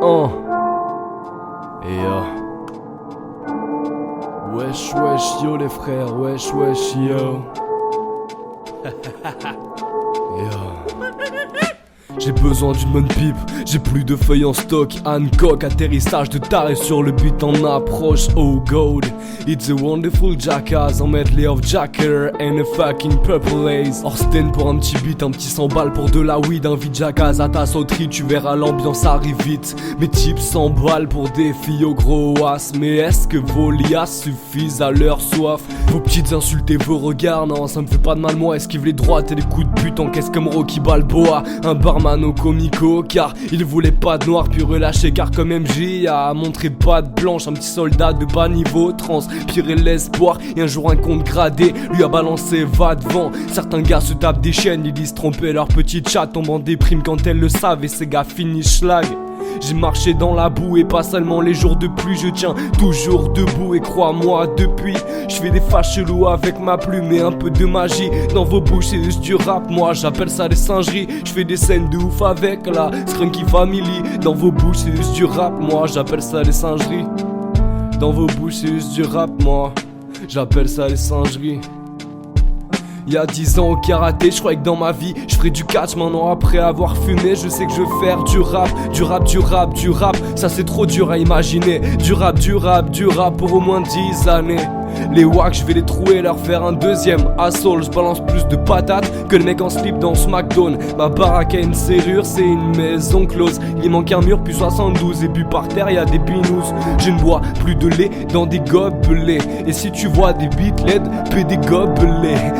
Et wesh wesh yo les frères, wesh wesh yo. J'ai besoin d'une bonne pipe, j'ai plus de feuilles en stock. Hancock, atterrissage de taré sur le but en approche. Oh God, it's a wonderful jackass, un medley of jacker and a fucking purple haze. Orsten pour un petit beat, un petit 100 balles pour de la weed. Un vide jackass à ta sauterie, tu verras l'ambiance arrive vite. Mes types 100 balles pour des filles au gros as. Mais est-ce que vos liasses suffisent à leur soif? Vos petites insultes et vos regards, non ça me fait pas de mal moi. Esquive les droites et les coups de pute en caisse comme Rocky Balboa. Un barman au comico car il voulait pas de noir puis relâché car comme MJ a montré pas de blanche. Un petit soldat de bas niveau transpirait l'espoir et un jour un compte gradé lui a balancé va devant. Certains gars se tapent des chaînes, ils disent tromper leur petite chatte, tombent en déprime quand elles le savent et ces gars finissent schlag. J'ai marché dans la boue et pas seulement les jours de pluie. Je tiens toujours debout et crois-moi depuis je fais des faces chelous avec ma plume et un peu de magie. Dans vos bouches c'est juste du rap, moi j'appelle ça des singeries. Je fais des scènes de ouf avec la Skrunky Family. Dans vos bouches c'est juste du rap, moi j'appelle ça des singeries. Dans vos bouches c'est juste du rap, moi j'appelle ça des singeries. Y'a 10 ans au karaté, je croyais que dans ma vie je ferais du catch. Maintenant après avoir fumé, je sais que je veux faire du rap. Du rap, du rap, du rap, ça c'est trop dur à imaginer. Du rap, du rap, du rap pour au moins 10 années. Les wacks, je vais les trouer, leur faire un deuxième assault. Je balance plus de patates que le mec en slip dans SmackDown. Ma baraque a une serrure, c'est une maison close. Il manque un mur, puis 72. Et puis par terre, y'a des binous. Je ne bois plus de lait dans des gobelets. Et si tu vois des bites LED, paie des gobelets.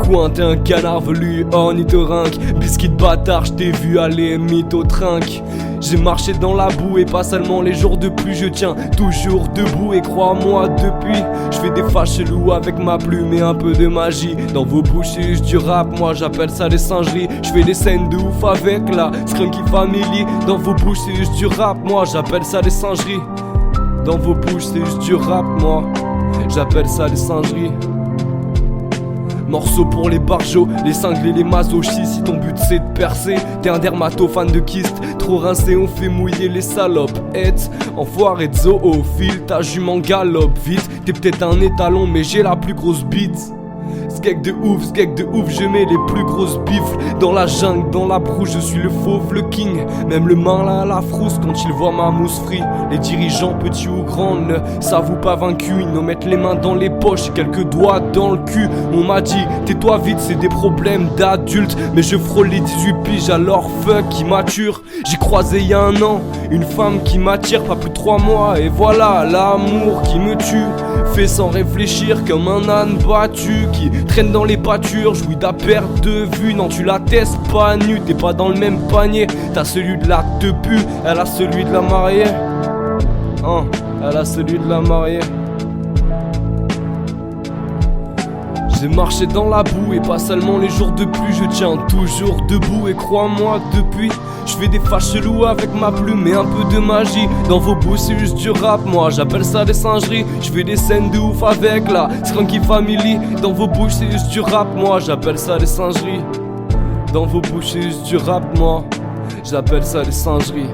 Coin, t'es un canard velu, ornithorynque. Biscuit de bâtard, je t'ai vu aller mytho-trinque. J'ai marché dans la boue et pas seulement les jours de pluie. Je tiens toujours debout et crois-moi depuis je fais des faces chelous avec ma plume et un peu de magie. Dans vos bouches c'est juste du rap, moi j'appelle ça des singeries. Je fais des scènes de ouf avec la Skrunky Family. Dans vos bouches c'est juste du rap, moi j'appelle ça des singeries. Dans vos bouches c'est juste du rap, moi j'appelle ça des singeries. Morceaux pour les barjots, les cinglés, les masochis. Si ton but c'est de percer, t'es un dermato fan de kyste. Trop rincé, on fait mouiller les salopes. Enfoiré de zoophile, ta jument galope vite. T'es peut-être un étalon mais j'ai la plus grosse bite. Skeg de ouf, je mets les plus grosses bifles. Dans la jungle, dans la brousse, je suis le fauve, le king. Même le malin à la frousse quand il voit ma mousse free. Les dirigeants, petits ou grands, ne s'avouent pas vaincus. Ils nous mettent les mains dans les poches et quelques doigts dans le cul. On m'a dit, tais-toi vite, c'est des problèmes d'adultes. Mais je frôle les 18 piges, alors fuck, immature. J'ai croisé il y a un an une femme qui m'attire, pas plus de 3 mois. Et voilà, l'amour qui me tue. Fait sans réfléchir comme un âne battu qui traîne dans les pâtures, jouit ta perte de vue. Non tu la testes pas nu, t'es pas dans le même panier. T'as celui de la te pue, elle a celui de la mariée. Elle a celui de la mariée. J'ai marché dans la boue et pas seulement les jours de pluie. Je tiens toujours debout et crois-moi depuis je fais des faces chelous avec ma plume et un peu de magie. Dans vos bouches c'est juste du rap, moi j'appelle ça des singeries. Je fais des scènes de ouf avec la Skrunky Family. Dans vos bouches c'est juste du rap, moi j'appelle ça des singeries. Dans vos bouches c'est juste du rap, moi j'appelle ça des singeries.